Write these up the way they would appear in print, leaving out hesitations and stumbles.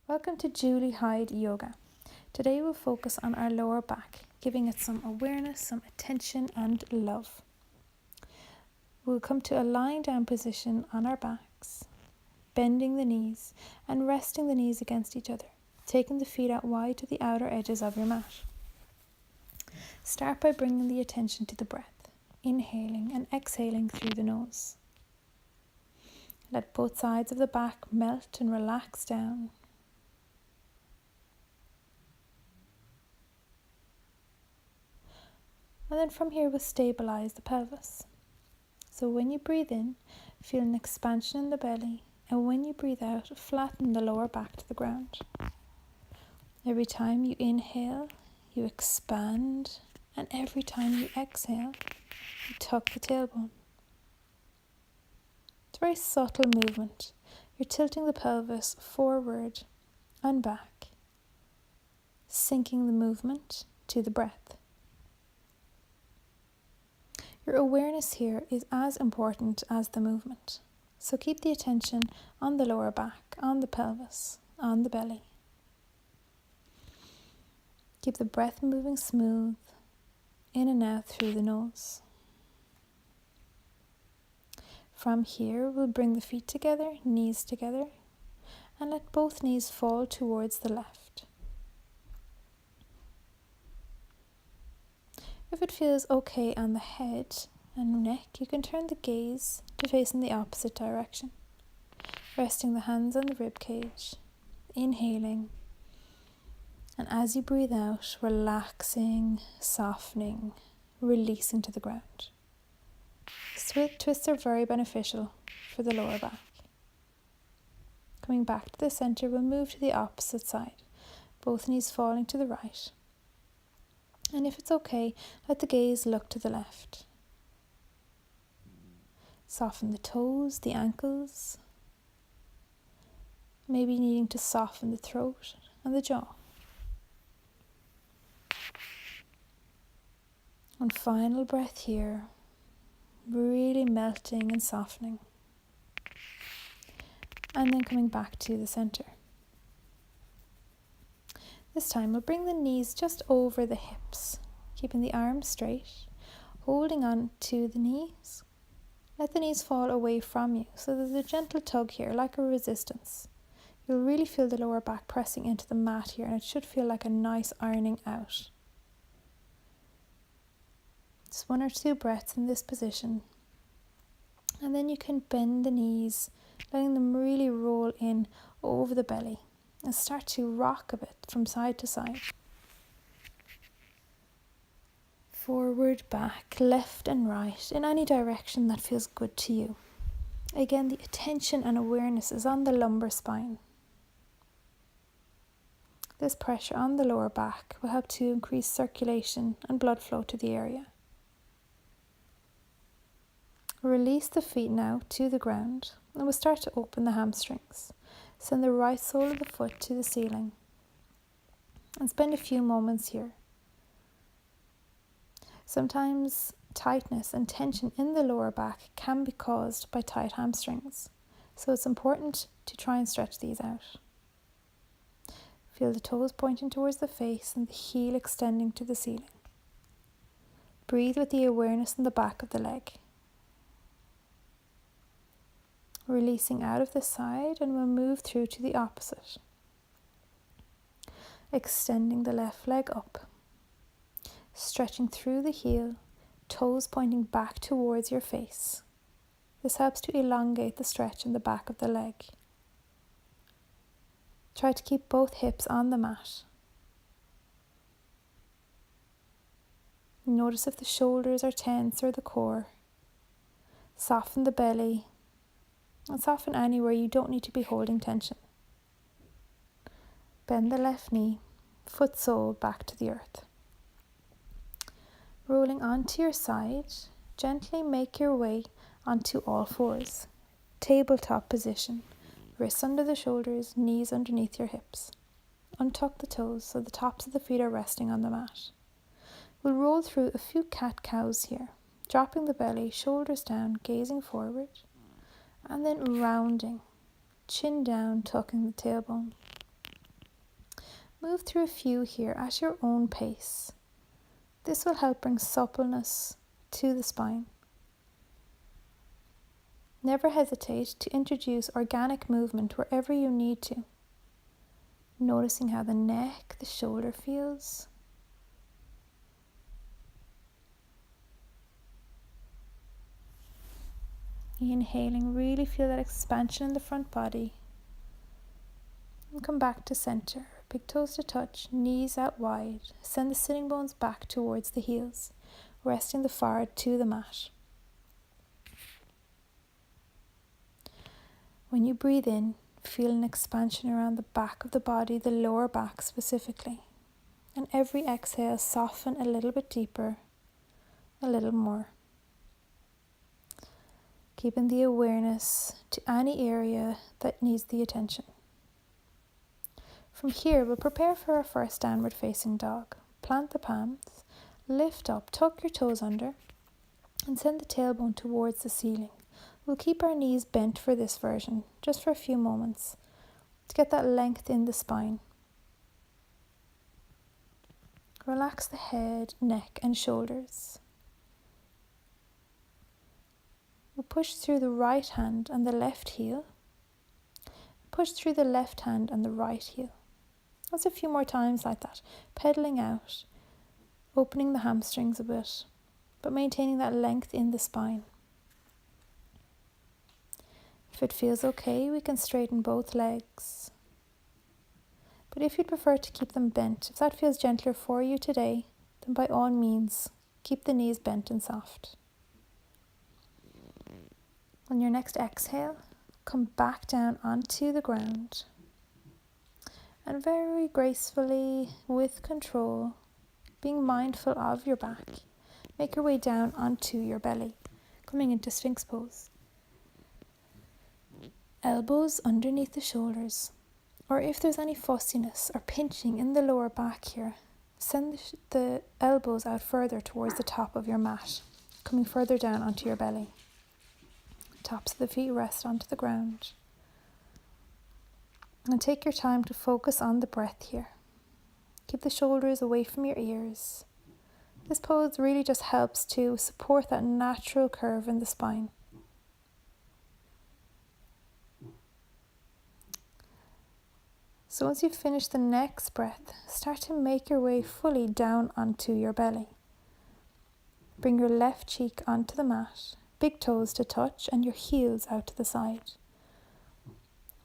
Welcome to Julie Hyde Yoga. Today we'll focus on our lower back, giving it some awareness, some attention and love. We'll come to a lying down position on our backs, bending the knees and resting the knees against each other, taking the feet out wide to the outer edges of your mat. Start by bringing the attention to the breath, inhaling and exhaling through the nose. Let both sides of the back melt and relax down. And then from here we'll stabilize the pelvis. So when you breathe in, feel an expansion in the belly, and when you breathe out, flatten the lower back to the ground. Every time you inhale, you expand, and every time you exhale, you tuck the tailbone. It's a very subtle movement. You're tilting the pelvis forward and back, syncing the movement to the breath. Your awareness here is as important as the movement. So keep the attention on the lower back, on the pelvis, on the belly. Keep the breath moving smooth, in and out through the nose. From here, we'll bring the feet together, knees together, and let both knees fall towards the left. If it feels okay on the head and neck, you can turn the gaze to face in the opposite direction, resting the hands on the rib cage, inhaling, and as you breathe out, relaxing, softening, releasing to the ground. Twists are very beneficial for the lower back. Coming back to the center, we'll move to the opposite side, both knees falling to the right. And if it's okay, let the gaze look to the left. Soften the toes, the ankles, maybe needing to soften the throat and the jaw. One final breath here, really melting and softening. And then coming back to the center. This time we'll bring the knees just over the hips, keeping the arms straight, holding on to the knees. Let the knees fall away from you, so there's a gentle tug here, like a resistance. You'll really feel the lower back pressing into the mat here, and it should feel like a nice ironing out. Just 1 or 2 breaths in this position. And then you can bend the knees, letting them really roll in over the belly and start to rock a bit from side to side. Forward, back, left and right, in any direction that feels good to you. Again, the attention and awareness is on the lumbar spine. This pressure on the lower back will help to increase circulation and blood flow to the area. Release the feet now to the ground, and we'll start to open the hamstrings. Send the right sole of the foot to the ceiling and spend a few moments here. Sometimes tightness and tension in the lower back can be caused by tight hamstrings, so it's important to try and stretch these out. Feel the toes pointing towards the face and the heel extending to the ceiling. Breathe with the awareness in the back of the leg. Releasing out of this side, and we'll move through to the opposite. Extending the left leg up. Stretching through the heel, toes pointing back towards your face. This helps to elongate the stretch in the back of the leg. Try to keep both hips on the mat. Notice if the shoulders are tense or the core. Soften the belly. And soften anywhere you don't need to be holding tension. Bend the left knee, foot sole back to the earth. Rolling onto your side, gently make your way onto all fours. Tabletop position. Wrists under the shoulders, knees underneath your hips. Untuck the toes so the tops of the feet are resting on the mat. We'll roll through a few cat-cows here, dropping the belly, shoulders down, gazing forward. And then rounding, chin down, tucking the tailbone. Move through a few here at your own pace. This will help bring suppleness to the spine. Never hesitate to introduce organic movement wherever you need to. Noticing how the neck, the shoulder feels. Inhaling, really feel that expansion in the front body. And come back to center. Big toes to touch, knees out wide. Send the sitting bones back towards the heels, resting the forehead to the mat. When you breathe in, feel an expansion around the back of the body, the lower back specifically. And every exhale, soften a little bit deeper, a little more. Keeping the awareness to any area that needs the attention. From here, we'll prepare for our first downward facing dog. Plant the palms, lift up, tuck your toes under, and send the tailbone towards the ceiling. We'll keep our knees bent for this version, just for a few moments, to get that length in the spine. Relax the head, neck, and shoulders. We'll push through the right hand and the left heel. Push through the left hand and the right heel. That's a few more times like that, pedaling out, opening the hamstrings a bit, but maintaining that length in the spine. If it feels okay, we can straighten both legs. But if you'd prefer to keep them bent, if that feels gentler for you today, then by all means, keep the knees bent and soft. On your next exhale, come back down onto the ground. And very gracefully, with control, being mindful of your back, make your way down onto your belly, coming into Sphinx pose. Elbows underneath the shoulders, or if there's any fussiness or pinching in the lower back here, send the elbows out further towards the top of your mat, coming further down onto your belly. Tops of the feet rest onto the ground. And take your time to focus on the breath here. Keep the shoulders away from your ears. This pose really just helps to support that natural curve in the spine. So once you've finished the next breath, start to make your way fully down onto your belly. Bring your left cheek onto the mat, big toes to touch and your heels out to the side.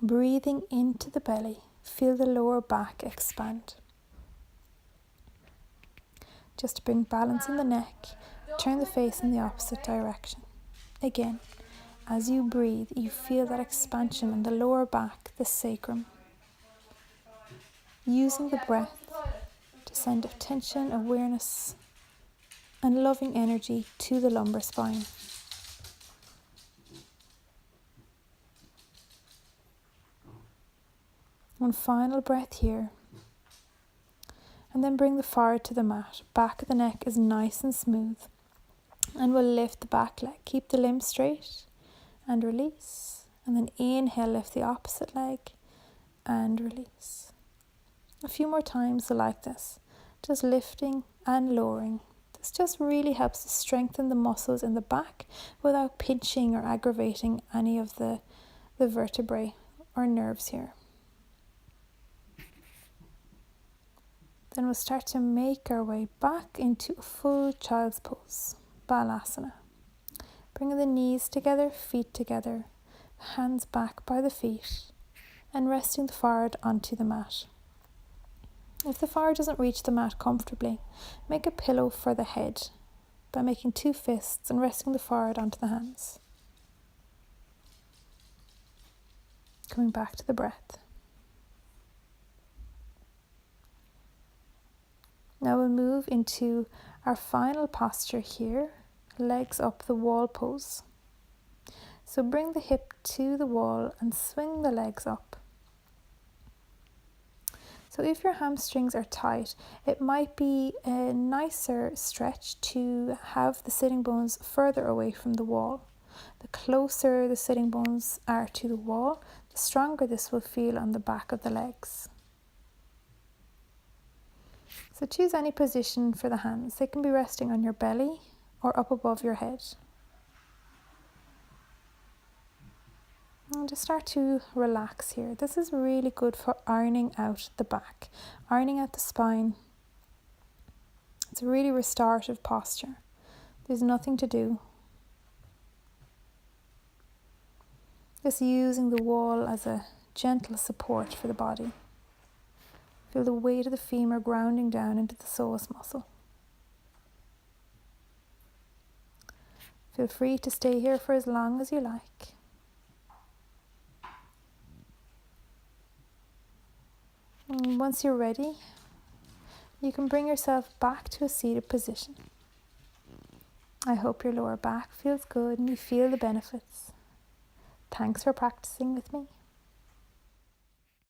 Breathing into the belly, feel the lower back expand. Just to bring balance in the neck, turn the face in the opposite direction. Again, as you breathe, you feel that expansion in the lower back, the sacrum. Using the breath to send attention, awareness, and loving energy to the lumbar spine. One final breath here. And then bring the forehead to the mat. Back of the neck is nice and smooth. And we'll lift the back leg. Keep the limb straight and release. And then inhale, lift the opposite leg and release. A few more times like this. Just lifting and lowering. This just really helps to strengthen the muscles in the back without pinching or aggravating any of the vertebrae or nerves here. Then we'll start to make our way back into a full child's pose, Balasana. Bringing the knees together, feet together, hands back by the feet, and resting the forehead onto the mat. If the forehead doesn't reach the mat comfortably, make a pillow for the head by making 2 fists and resting the forehead onto the hands. Coming back to the breath. Now we'll move into our final posture here, legs up the wall pose. So bring the hip to the wall and swing the legs up. So if your hamstrings are tight, it might be a nicer stretch to have the sitting bones further away from the wall. The closer the sitting bones are to the wall, the stronger this will feel on the back of the legs. So choose any position for the hands. They can be resting on your belly or up above your head. And just start to relax here. This is really good for ironing out the back, ironing out the spine. It's a really restorative posture. There's nothing to do. Just using the wall as a gentle support for the body. Feel the weight of the femur grounding down into the psoas muscle. Feel free to stay here for as long as you like. And once you're ready, you can bring yourself back to a seated position. I hope your lower back feels good and you feel the benefits. Thanks for practicing with me.